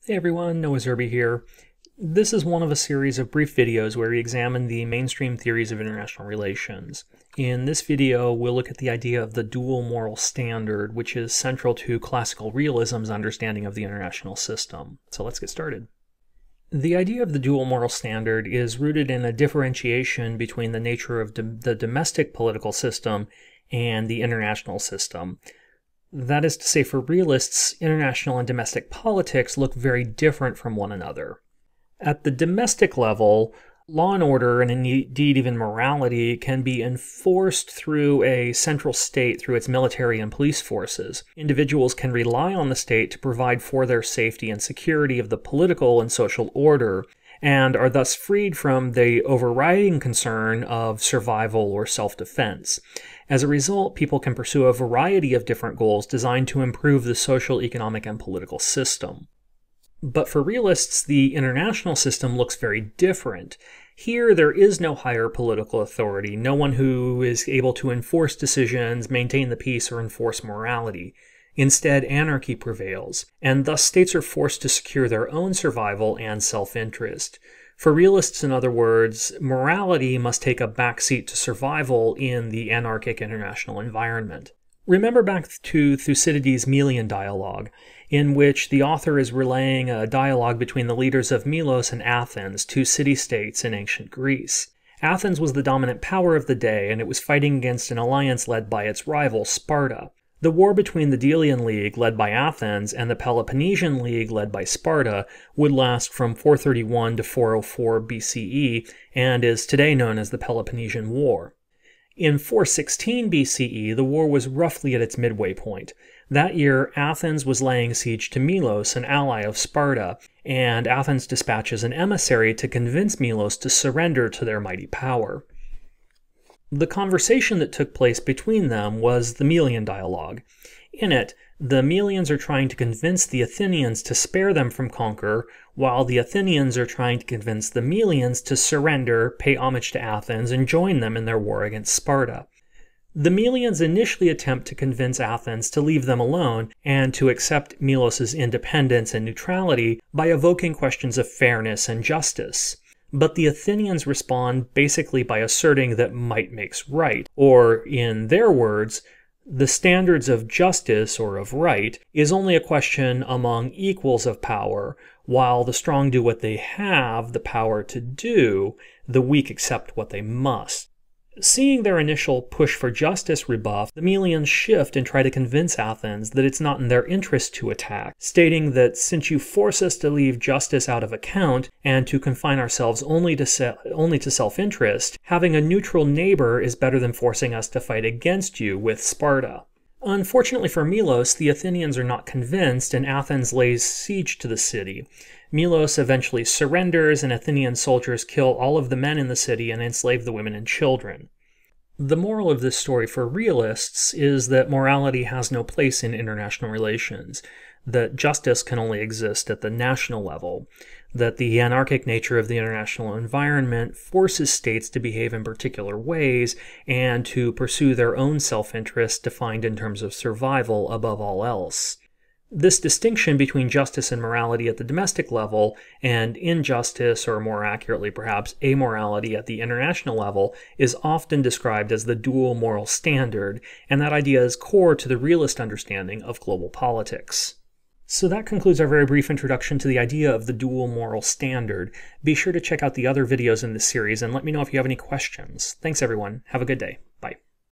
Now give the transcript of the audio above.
Hey everyone, Noah Zerby here. This is one of a series of brief videos where we examine the mainstream theories of international relations. In this video, we'll look at the idea of the dual moral standard, which is central to classical realism's understanding of the international system. So let's get started. The idea of the dual moral standard is rooted in a differentiation between the nature of the domestic political system and the international system. That is to say, for realists, international and domestic politics look very different from one another. At the domestic level, law and order, and indeed even morality, can be enforced through a central state through its military and police forces. Individuals can rely on the state to provide for their safety and security of the political and social order, and are thus freed from the overriding concern of survival or self-defense. As a result, people can pursue a variety of different goals designed to improve the social, economic, and political system. But for realists, the international system looks very different. Here, there is no higher political authority, no one who is able to enforce decisions, maintain the peace, or enforce morality. Instead, anarchy prevails, and thus states are forced to secure their own survival and self-interest. For realists, in other words, morality must take a backseat to survival in the anarchic international environment. Remember back to Thucydides' Melian dialogue, in which the author is relaying a dialogue between the leaders of Melos and Athens, two city-states in ancient Greece. Athens was the dominant power of the day, and it was fighting against an alliance led by its rival, Sparta. The war between the Delian League, led by Athens, and the Peloponnesian League, led by Sparta, would last from 431 to 404 BCE, and is today known as the Peloponnesian War. In 416 BCE, the war was roughly at its midway point. That year, Athens was laying siege to Melos, an ally of Sparta, and Athens dispatches an emissary to convince Melos to surrender to their mighty power. The conversation that took place between them was the Melian dialogue. In it, the Melians are trying to convince the Athenians to spare them from conquer, while the Athenians are trying to convince the Melians to surrender, pay homage to Athens, and join them in their war against Sparta. The Melians initially attempt to convince Athens to leave them alone and to accept Melos' independence and neutrality by evoking questions of fairness and justice. But the Athenians respond basically by asserting that might makes right, or, in their words, the standards of justice, or of right, is only a question among equals of power, while the strong do what they have the power to do, the weak accept what they must. Seeing their initial push for justice rebuffed, the Melians shift and try to convince Athens that it's not in their interest to attack, stating that since you force us to leave justice out of account and to confine ourselves only to self-interest, having a neutral neighbor is better than forcing us to fight against you with Sparta. Unfortunately for Melos, the Athenians are not convinced, and Athens lays siege to the city. Melos eventually surrenders, and Athenian soldiers kill all of the men in the city and enslave the women and children. The moral of this story for realists is that morality has no place in international relations, that justice can only exist at the national level, that the anarchic nature of the international environment forces states to behave in particular ways and to pursue their own self-interest defined in terms of survival above all else. This distinction between justice and morality at the domestic level and injustice, or more accurately perhaps amorality at the international level, is often described as the dual moral standard, and that idea is core to the realist understanding of global politics. So that concludes our very brief introduction to the idea of the dual moral standard. Be sure to check out the other videos in this series and let me know if you have any questions. Thanks everyone. Have a good day.